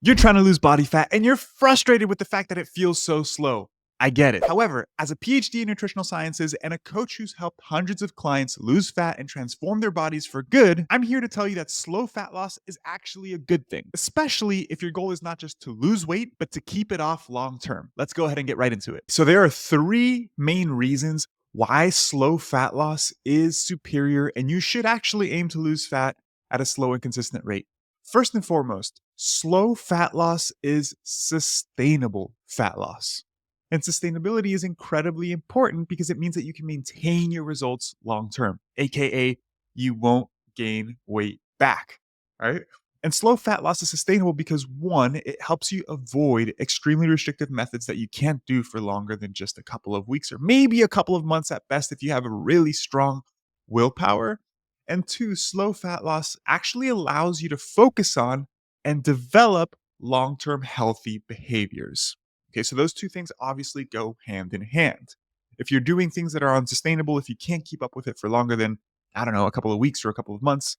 You're trying to lose body fat and you're frustrated with the fact that it feels so slow. I get it. However, as a PhD in nutritional sciences and a coach who's helped hundreds of clients lose fat and transform their bodies for good, I'm here to tell you that slow fat loss is actually a good thing, especially if your goal is not just to lose weight, but to keep it off long term. Let's go ahead and get right into it. So, there are three main reasons why slow fat loss is superior, and you should actually aim to lose fat at a slow and consistent rate. First and foremost, slow fat loss is sustainable fat loss. And sustainability is incredibly important because it means that you can maintain your results long term, aka you won't gain weight back, right? And slow fat loss is sustainable because one, it helps you avoid extremely restrictive methods that you can't do for longer than just a couple of weeks or maybe a couple of months at best if you have a really strong willpower. And two, slow fat loss actually allows you to focus on and develop long term healthy behaviors. Okay, so those two things obviously go hand in hand. If you're doing things that are unsustainable, if you can't keep up with it for longer than, I don't know, a couple of weeks or a couple of months,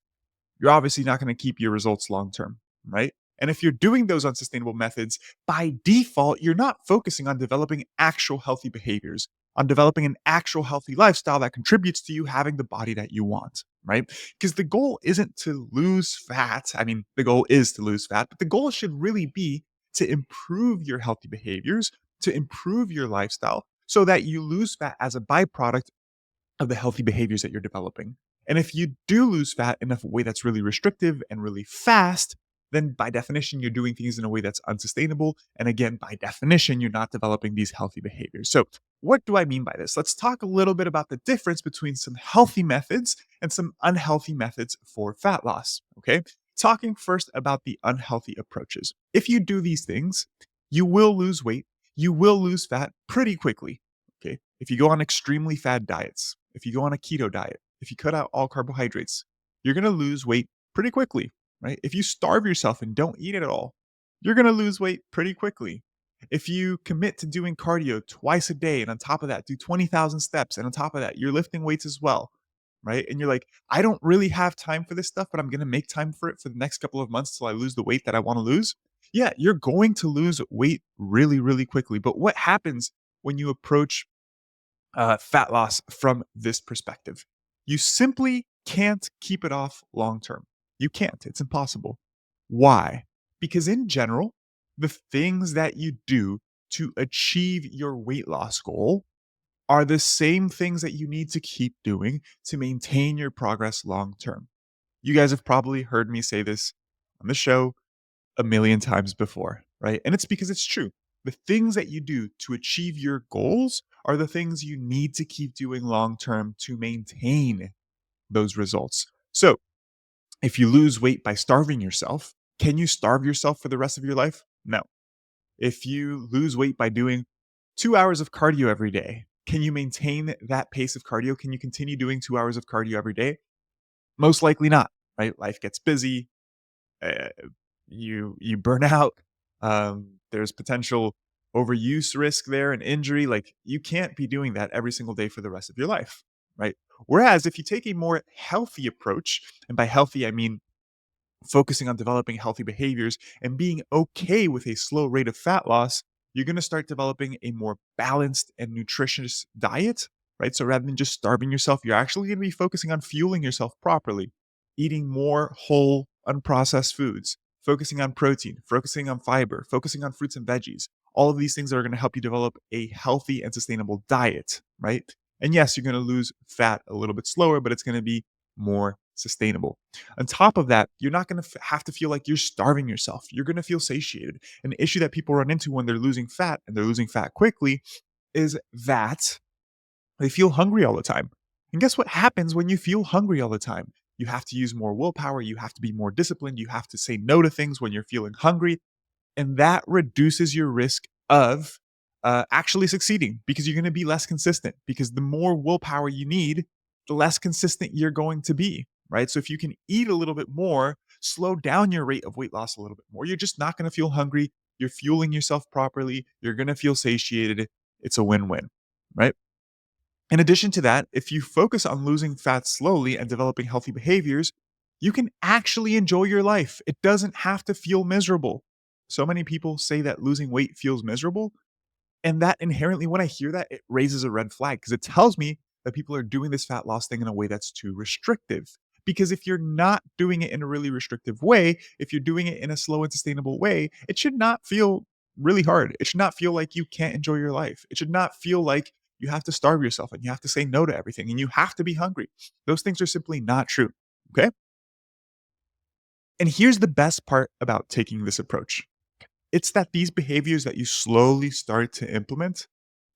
you're obviously not going to keep your results long term, right? And if you're doing those unsustainable methods, by default, you're not focusing on developing actual healthy behaviors, on developing an actual healthy lifestyle that contributes to you having the body that you want, right? Because the goal isn't to lose fat. I mean, the goal is to lose fat, but the goal should really be to improve your healthy behaviors, to improve your lifestyle so that you lose fat as a byproduct of the healthy behaviors that you're developing. And if you do lose fat in a way that's really restrictive and really fast, then by definition, you're doing things in a way that's unsustainable. And again, by definition, you're not developing these healthy behaviors. So, what do I mean by this? Let's talk a little bit about the difference between some healthy methods and some unhealthy methods for fat loss. Okay. Talking first about the unhealthy approaches. If you do these things, you will lose weight, you will lose fat pretty quickly. Okay. If you go on extremely fad diets, if you go on a keto diet, if you cut out all carbohydrates, you're going to lose weight pretty quickly, right? If you starve yourself and don't eat it at all, you're going to lose weight pretty quickly. If you commit to doing cardio twice a day and on top of that, do 20,000 steps and on top of that, you're lifting weights as well, right? And you're like, I don't really have time for this stuff, but I'm going to make time for it for the next couple of months till I lose the weight that I want to lose. Yeah, you're going to lose weight really, really quickly. But what happens when you approach fat loss from this perspective? You simply can't keep it off long term. You can't, it's impossible. Why? Because in general, the things that you do to achieve your weight loss goal are the same things that you need to keep doing to maintain your progress long term. You guys have probably heard me say this on the show a million times before, right? And it's because it's true. The things that you do to achieve your goals are the things you need to keep doing long term to maintain those results. So, if you lose weight by starving yourself, can you starve yourself for the rest of your life? No. If you lose weight by doing 2 hours of cardio every day, can you maintain that pace of cardio? Can you continue doing 2 hours of cardio every day? Most likely not, right? Life gets busy, uh, you burn out. There's potential overuse risk there and injury. Like you can't be doing that every single day for the rest of your life, right? Whereas if you take a more healthy approach, and by healthy I mean focusing on developing healthy behaviors and being okay with a slow rate of fat loss, you're going to start developing a more balanced and nutritious diet, right? So rather than just starving yourself, you're actually going to be focusing on fueling yourself properly, eating more whole, unprocessed foods, focusing on protein, focusing on fiber, focusing on fruits and veggies. All of these things are going to help you develop a healthy and sustainable diet, right? And yes, you're going to lose fat a little bit slower, but it's going to be more sustainable. On top of that, you're not going to have to feel like you're starving yourself. You're going to feel satiated. An issue that people run into when they're losing fat and they're losing fat quickly is that they feel hungry all the time. And guess what happens when you feel hungry all the time? You have to use more willpower. You have to be more disciplined. You have to say no to things when you're feeling hungry. And that reduces your risk of actually succeeding because you're going to be less consistent. Because the more willpower you need, the less consistent you're going to be, right? So if you can eat a little bit more, slow down your rate of weight loss a little bit more, you're just not going to feel hungry. You're fueling yourself properly. You're going to feel satiated. It's a win win, right? In addition to that, if you focus on losing fat slowly and developing healthy behaviors, you can actually enjoy your life. It doesn't have to feel miserable. So many people say that losing weight feels miserable. And that inherently, when I hear that, it raises a red flag because it tells me that people are doing this fat loss thing in a way that's too restrictive. Because if you're not doing it in a really restrictive way, if you're doing it in a slow and sustainable way, it should not feel really hard. It should not feel like you can't enjoy your life. It should not feel like you have to starve yourself and you have to say no to everything and you have to be hungry. Those things are simply not true. Okay. And here's the best part about taking this approach, it's that these behaviors that you slowly start to implement,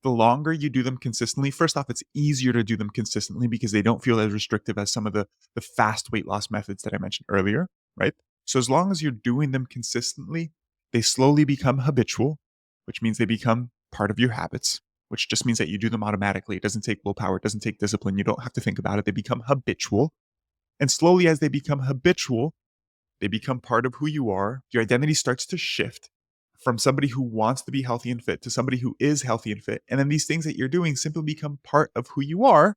the longer you do them consistently, first off, it's easier to do them consistently because they don't feel as restrictive as some of the fast weight loss methods that I mentioned earlier, right? So as long as you're doing them consistently, they slowly become habitual, which means they become part of your habits, which just means that you do them automatically. It doesn't take willpower, it doesn't take discipline. You don't have to think about it. They become habitual. And slowly, as they become habitual, they become part of who you are. Your identity starts to shift from somebody who wants to be healthy and fit to somebody who is healthy and fit. And then these things that you're doing simply become part of who you are,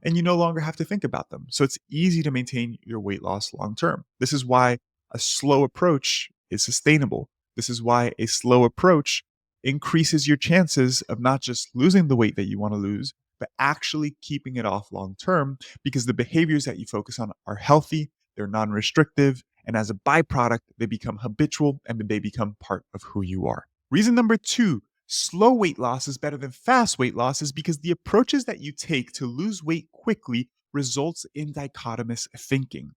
and you no longer have to think about them. So it's easy to maintain your weight loss long term. This is why a slow approach is sustainable. This is why a slow approach increases your chances of not just losing the weight that you want to lose, but actually keeping it off long term because the behaviors that you focus on are healthy, they're non restrictive, and as a byproduct, they become habitual and they become part of who you are. Reason number two, slow weight loss is better than fast weight loss is because the approaches that you take to lose weight quickly results in dichotomous thinking.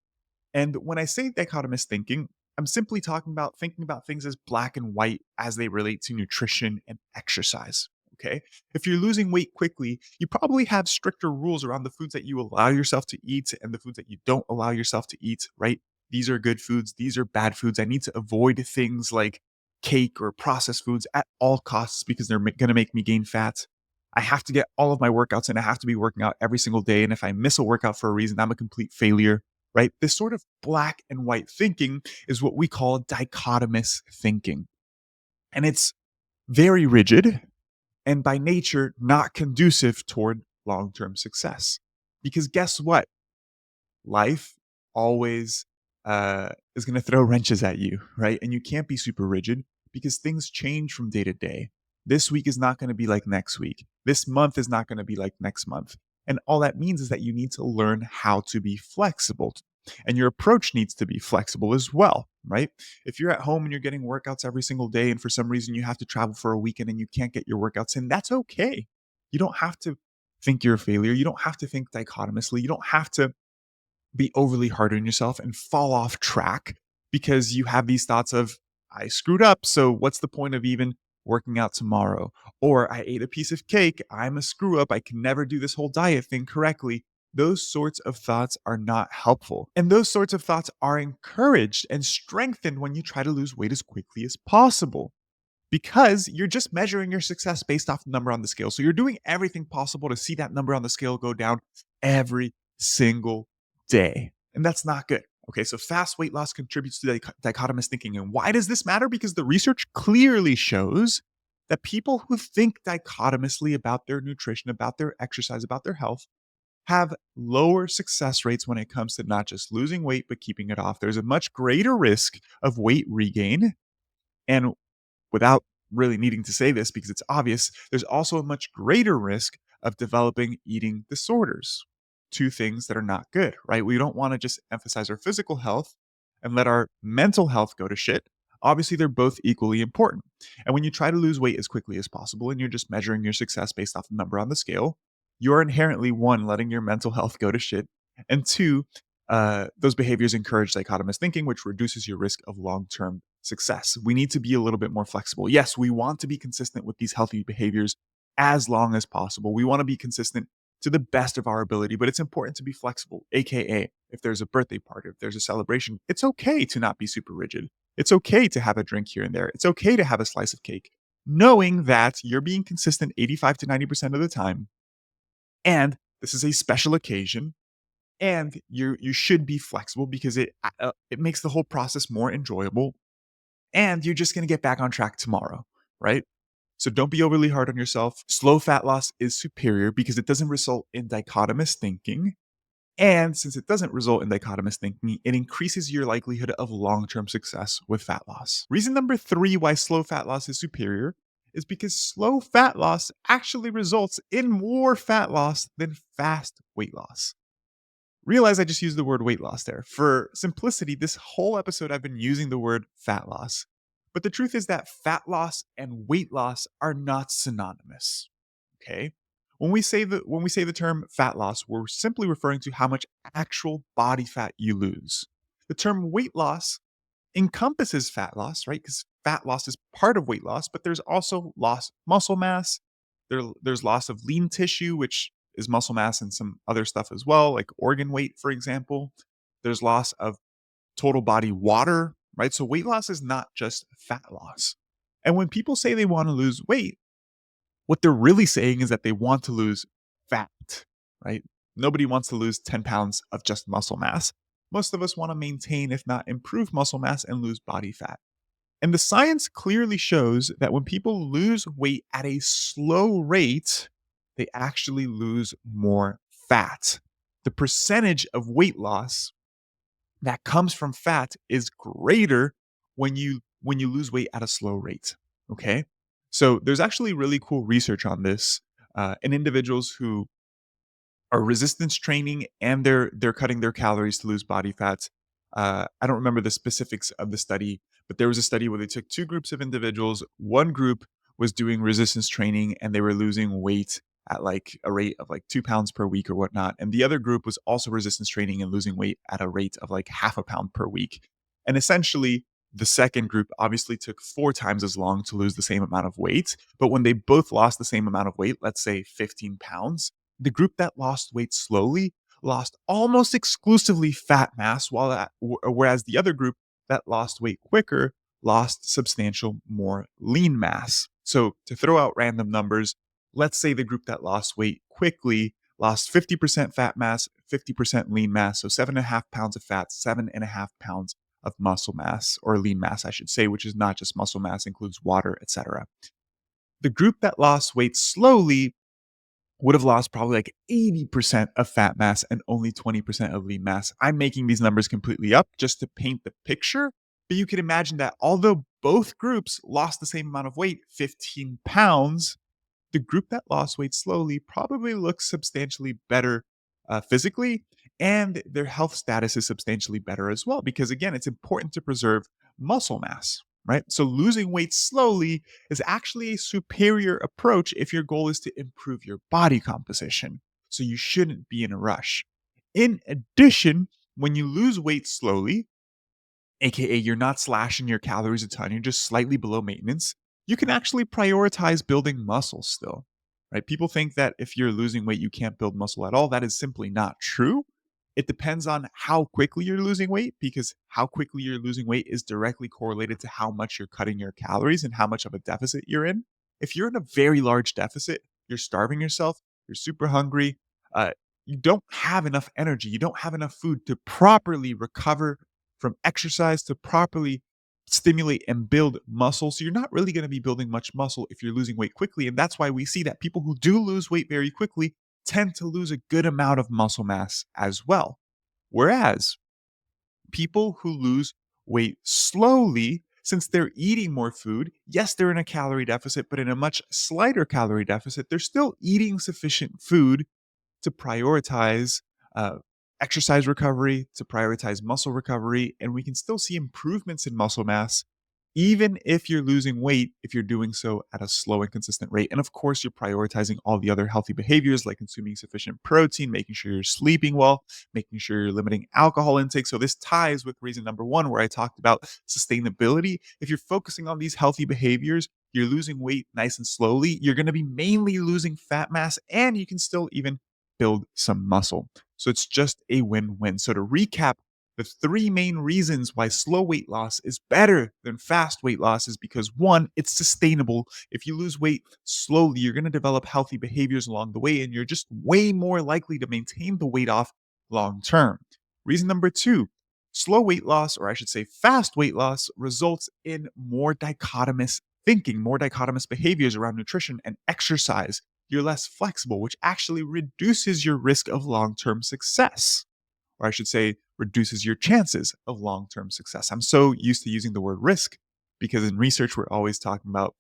And when I say dichotomous thinking, I'm simply talking about thinking about things as black and white as they relate to nutrition and exercise. Okay. If you're losing weight quickly, you probably have stricter rules around the foods that you allow yourself to eat and the foods that you don't allow yourself to eat, right? These are good foods. These are bad foods. I need to avoid things like cake or processed foods at all costs because they're going to make me gain fat. I have to get all of my workouts in. I have to be working out every single day. And if I miss a workout for a reason, I'm a complete failure, right? This sort of black and white thinking is what we call dichotomous thinking. And it's very rigid and by nature not conducive toward long term success. Because guess what? Life always is going to throw wrenches at you, right? And you can't be super rigid because things change from day to day. This week is not going to be like next week. This month is not going to be like next month. And all that means is that you need to learn how to be flexible. And your approach needs to be flexible as well, right? If you're at home and you're getting workouts every single day, and for some reason you have to travel for a weekend and you can't get your workouts in, that's okay. You don't have to think you're a failure. You don't have to think dichotomously. You don't have to be overly hard on yourself and fall off track because you have these thoughts of, I screwed up. So what's the point of even working out tomorrow? Or I ate a piece of cake. I'm a screw up. I can never do this whole diet thing correctly. Those sorts of thoughts are not helpful. And those sorts of thoughts are encouraged and strengthened when you try to lose weight as quickly as possible because you're just measuring your success based off the number on the scale. So you're doing everything possible to see that number on the scale go down every single day. And that's not good. Okay, so fast weight loss contributes to dichotomous thinking. And why does this matter? Because the research clearly shows that people who think dichotomously about their nutrition, about their exercise, about their health, have lower success rates when it comes to not just losing weight, but keeping it off. There's a much greater risk of weight regain. And without really needing to say this because it's obvious, there's also a much greater risk of developing eating disorders. Two things that are not good, right? We don't want to just emphasize our physical health and let our mental health go to shit. Obviously, they're both equally important. And when you try to lose weight as quickly as possible and you're just measuring your success based off the number on the scale, you're inherently, one, letting your mental health go to shit, and two, those behaviors encourage dichotomous thinking, which reduces your risk of long term success. We need to be a little bit more flexible. Yes, we want to be consistent with these healthy behaviors as long as possible. We want to be consistent to the best of our ability, but it's important to be flexible. AKA, if there's a birthday party, if there's a celebration, it's okay to not be super rigid. It's okay to have a drink here and there. It's okay to have a slice of cake, knowing that you're being consistent 85 to 90% of the time. And this is a special occasion and you should be flexible because it makes the whole process more enjoyable and you're just going to get back on track tomorrow, right? So don't be overly hard on yourself. Slow fat loss is superior because it doesn't result in dichotomous thinking. And since it doesn't result in dichotomous thinking, it increases your likelihood of long term success with fat loss. Reason number three why slow fat loss is superior is because slow fat loss actually results in more fat loss than fast weight loss. Realize I just used the word weight loss there. For simplicity, this whole episode I've been using the word fat loss. But the truth is that fat loss and weight loss are not synonymous. Okay? When we say the term fat loss, we're simply referring to how much actual body fat you lose. The term weight loss encompasses fat loss, right? Because fat loss is part of weight loss, but there's also loss of muscle mass. There's loss of lean tissue, which is muscle mass and some other stuff as well, like organ weight, for example. There's loss of total body water, right? So weight loss is not just fat loss. And when people say they want to lose weight, what they're really saying is that they want to lose fat, right? Nobody wants to lose 10 pounds of just muscle mass. Most of us want to maintain, if not improve muscle mass and lose body fat. And the science clearly shows that when people lose weight at a slow rate, they actually lose more fat. The percentage of weight loss that comes from fat is greater when you lose weight at a slow rate. Okay, so there's actually really cool research on this in individuals who are resistance training and they're cutting their calories to lose body fat. I don't remember the specifics of the study, but there was a study where they took two groups of individuals. One group was doing resistance training and they were losing weight at like a rate of like 2 pounds per week or whatnot. And the other group was also resistance training and losing weight at a rate of like half a pound per week. And essentially, the second group obviously took 4 times as long to lose the same amount of weight. But when they both lost the same amount of weight, let's say 15 pounds, the group that lost weight slowly lost almost exclusively fat mass, whereas the other group that lost weight quicker lost substantial more lean mass. So to throw out random numbers, let's say the group that lost weight quickly lost 50% fat mass, 50% lean mass. So 7.5 pounds of fat, 7.5 pounds of muscle mass, or lean mass, I should say, which is not just muscle mass, includes water, etc. The group that lost weight slowly would have lost probably like 80% of fat mass and only 20% of lean mass. I'm making these numbers completely up just to paint the picture, but you can imagine that although both groups lost the same amount of weight, 15 pounds, the group that lost weight slowly probably looks substantially better physically, and their health status is substantially better as well. Because again, it's important to preserve muscle mass, right? So losing weight slowly is actually a superior approach if your goal is to improve your body composition. So you shouldn't be in a rush. In addition, when you lose weight slowly, aka you're not slashing your calories a ton, you're just slightly below maintenance, you can actually prioritize building muscle still. Right? People think that if you're losing weight, you can't build muscle at all. That is simply not true. It depends on how quickly you're losing weight, because how quickly you're losing weight is directly correlated to how much you're cutting your calories and how much of a deficit you're in. If you're in a very large deficit, you're starving yourself, you're super hungry, uh, you don't have enough energy, you don't have enough food to properly recover from exercise, to properly stimulate and build muscle. So you're not really going to be building much muscle if you're losing weight quickly. And that's why we see that people who do lose weight very quickly tend to lose a good amount of muscle mass as well. Whereas people who lose weight slowly, since they're eating more food, yes, they're in a calorie deficit, but in a much slighter calorie deficit, they're still eating sufficient food to prioritize uh, exercise recovery, to prioritize muscle recovery, and we can still see improvements in muscle mass, even if you're losing weight, if you're doing so at a slow and consistent rate. And of course, you're prioritizing all the other healthy behaviors like consuming sufficient protein, making sure you're sleeping well, making sure you're limiting alcohol intake. So this ties with reason number one, where I talked about sustainability. If you're focusing on these healthy behaviors, you're losing weight nice and slowly, you're going to be mainly losing fat mass, and you can still even build some muscle. So it's just a win-win. So to recap, the three main reasons why slow weight loss is better than fast weight loss is because one, it's sustainable. If you lose weight slowly, you're going to develop healthy behaviors along the way, and you're just way more likely to maintain the weight off long term. Reason number two, slow weight loss, or I should say fast weight loss, results in more dichotomous thinking, more dichotomous behaviors around nutrition and exercise. you're less flexible, which actually reduces your risk of long term success. Or I should say, reduces your chances of long term success. I'm so used to using the word risk because in research, we're always talking about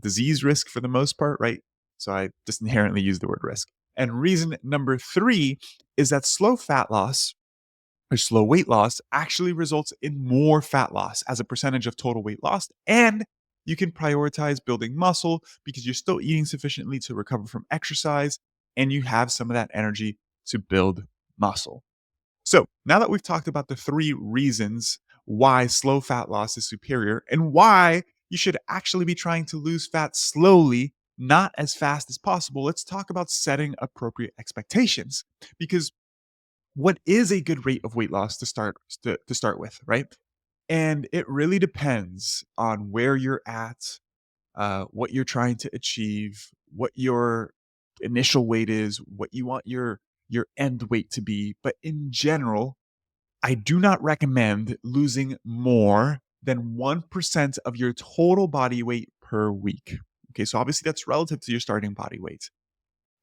disease risk for the most part, right? So I just inherently use the word risk. And reason number three is that slow fat loss or slow weight loss actually results in more fat loss as a percentage of total weight lost. And you can prioritize building muscle because you're still eating sufficiently to recover from exercise and you have some of that energy to build muscle. So now that we've talked about the three reasons why slow fat loss is superior and why you should actually be trying to lose fat slowly, not as fast as possible, let's talk about setting appropriate expectations. Because what is a good rate of weight loss to start with, right? And it really depends on where you're at, what you're trying to achieve, what your initial weight is, what you want your end weight to be. But in general, I do not recommend losing more than 1% of your total body weight per week. Okay, so obviously that's relative to your starting body weight.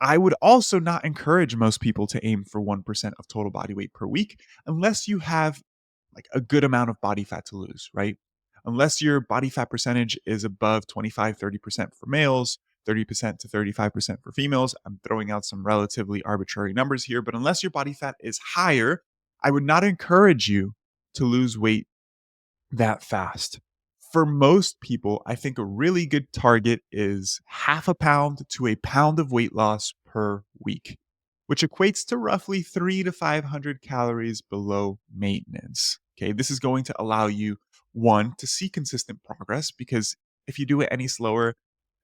I would also not encourage most people to aim for 1% of total body weight per week unless you have like a good amount of body fat to lose, right? Unless your body fat percentage is above 25-30% for males, 30% to 35% for females. I'm throwing out some relatively arbitrary numbers here, but unless your body fat is higher, I would not encourage you to lose weight that fast. For most people, I think a really good target is half a pound to a pound of weight loss per week, which equates to roughly 3 to 500 calories below maintenance. Okay, this is going to allow you, one, to see consistent progress because if you do it any slower,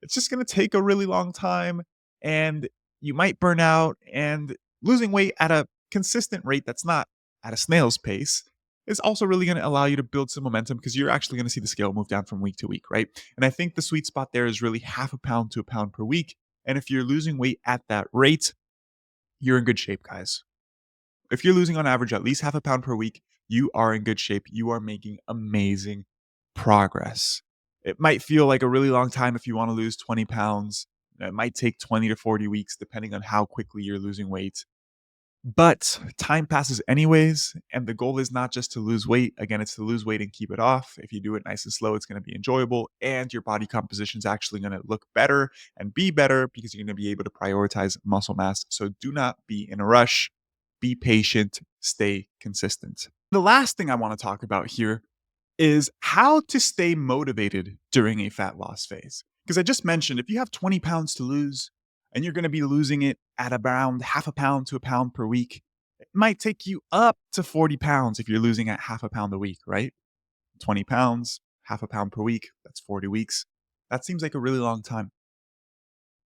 it's just going to take a really long time and you might burn out. And losing weight at a consistent rate that's not at a snail's pace is also really going to allow you to build some momentum because you're actually going to see the scale move down from week to week, right? And I think the sweet spot there is really half a pound to a pound per week. And if you're losing weight at that rate, you're in good shape, guys. If you're losing on average at least half a pound per week, you are in good shape. You are making amazing progress. It might feel like a really long time if you want to lose 20 pounds. It might take 20 to 40 weeks, depending on how quickly you're losing weight. But time passes anyways, and the goal is not just to lose weight. Again, it's to lose weight and keep it off. If you do it nice and slow, it's going to be enjoyable, and your body composition is actually going to look better and be better because you're going to be able to prioritize muscle mass. So do not be in a rush. Be patient. Stay consistent. The last thing I want to talk about here is how to stay motivated during a fat loss phase. Because I just mentioned if you have 20 pounds to lose and you're going to be losing it at around half a pound to a pound per week, it might take you up to 40 pounds if you're losing at half a pound a week, right? 20 pounds, half a pound per week, that's 40 weeks. That seems like a really long time.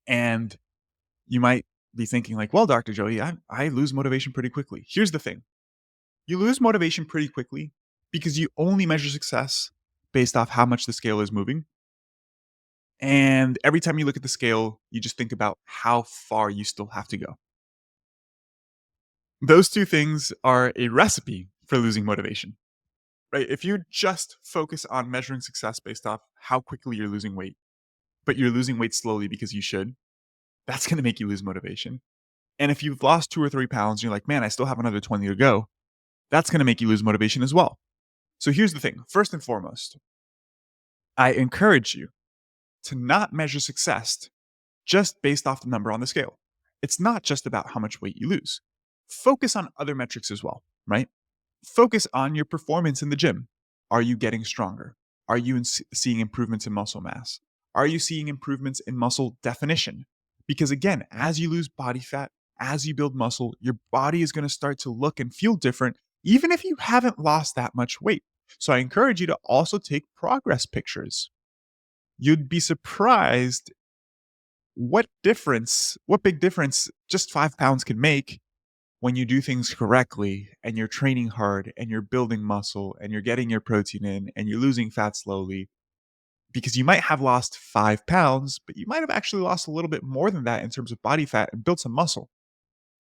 And you might be thinking, like, well, Dr. Joey, I lose motivation pretty quickly. Here's the thing. You lose motivation pretty quickly because you only measure success based off how much the scale is moving. And every time you look at the scale, you just think about how far you still have to go. Those two things are a recipe for losing motivation, right? If you just focus on measuring success based off how quickly you're losing weight, but you're losing weight slowly because you should, that's going to make you lose motivation. And if you've lost 2 or 3 pounds, and you're like, man, I still have another 20 to go, that's going to make you lose motivation as well. So here's the thing. First and foremost, I encourage you to not measure success just based off the number on the scale. It's not just about how much weight you lose. Focus on other metrics as well, right? Focus on your performance in the gym. Are you getting stronger? Are you seeing improvements in muscle mass? Are you seeing improvements in muscle definition? Because again, as you lose body fat, as you build muscle, your body is going to start to look and feel different, even if you haven't lost that much weight. So I encourage you to also take progress pictures. You'd be surprised what big difference just 5 pounds can make when you do things correctly and you're training hard and you're building muscle and you're getting your protein in and you're losing fat slowly. Because you might have lost 5 pounds, but you might have actually lost a little bit more than that in terms of body fat and built some muscle.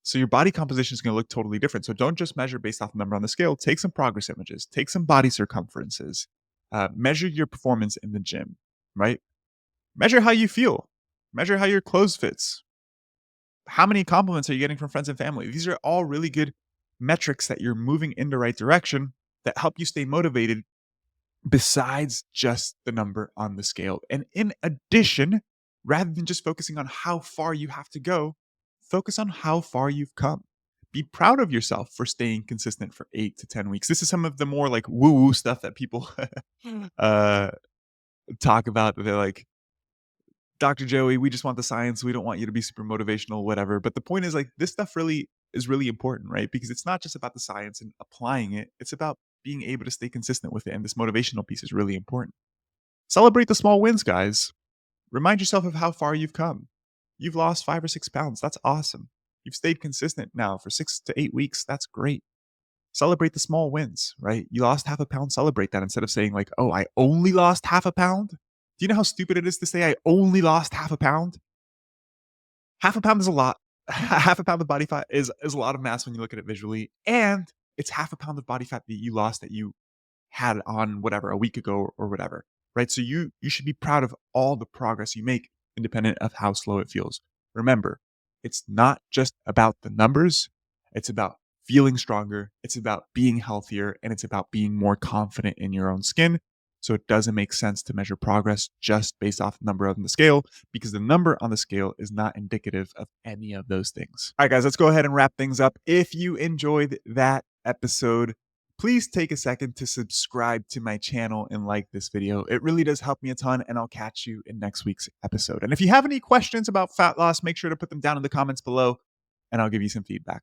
So your body composition is going to look totally different. So don't just measure based off the number on the scale. Take some progress images, take some body circumferences, measure your performance in the gym, right? Measure how you feel, measure how your clothes fits, How many compliments are you getting from friends and family? These are all really good metrics that you're moving in the right direction that help you stay motivated besides just the number on the scale. And in addition, rather than just focusing on how far you have to go, focus on how far you've come. Be proud of yourself for staying consistent for 8 to 10 weeks. This is some of the more like woo woo stuff that people uh, talk about. They're like, Dr. Joey, we just want the science. We don't want you to be super motivational, whatever. But the point is, like, this stuff really is really important, right? Because it's not just about the science and applying it, it's about being able to stay consistent with it. And this motivational piece is really important. Celebrate the small wins, guys. Remind yourself of how far you've come. You've lost 5 or 6 pounds. That's awesome. You've stayed consistent now for 6 to 8 weeks. That's great. Celebrate the small wins, right? You lost half a pound, celebrate that instead of saying, like, oh, I only lost half a pound. Do you know how stupid it is to say I only lost half a pound? Half a pound is a lot. Half a pound of body fat is a lot of mass when you look at it visually, and it's half a pound of body fat that you lost that you had on whatever a week ago or whatever, right? So you should be proud of all the progress you make independent of how slow it feels. Remember, it's not just about the numbers, it's about feeling stronger, it's about being healthier, and it's about being more confident in your own skin. So it doesn't make sense to measure progress just based off the number on the scale because the number on the scale is not indicative of any of those things. All right, guys, let's go ahead and wrap things up. If you enjoyed that episode, please take a second to subscribe to my channel and like this video. It really does help me a ton, and I'll catch you in next week's episode. And if you have any questions about fat loss, make sure to put them down in the comments below, and I'll give you some feedback.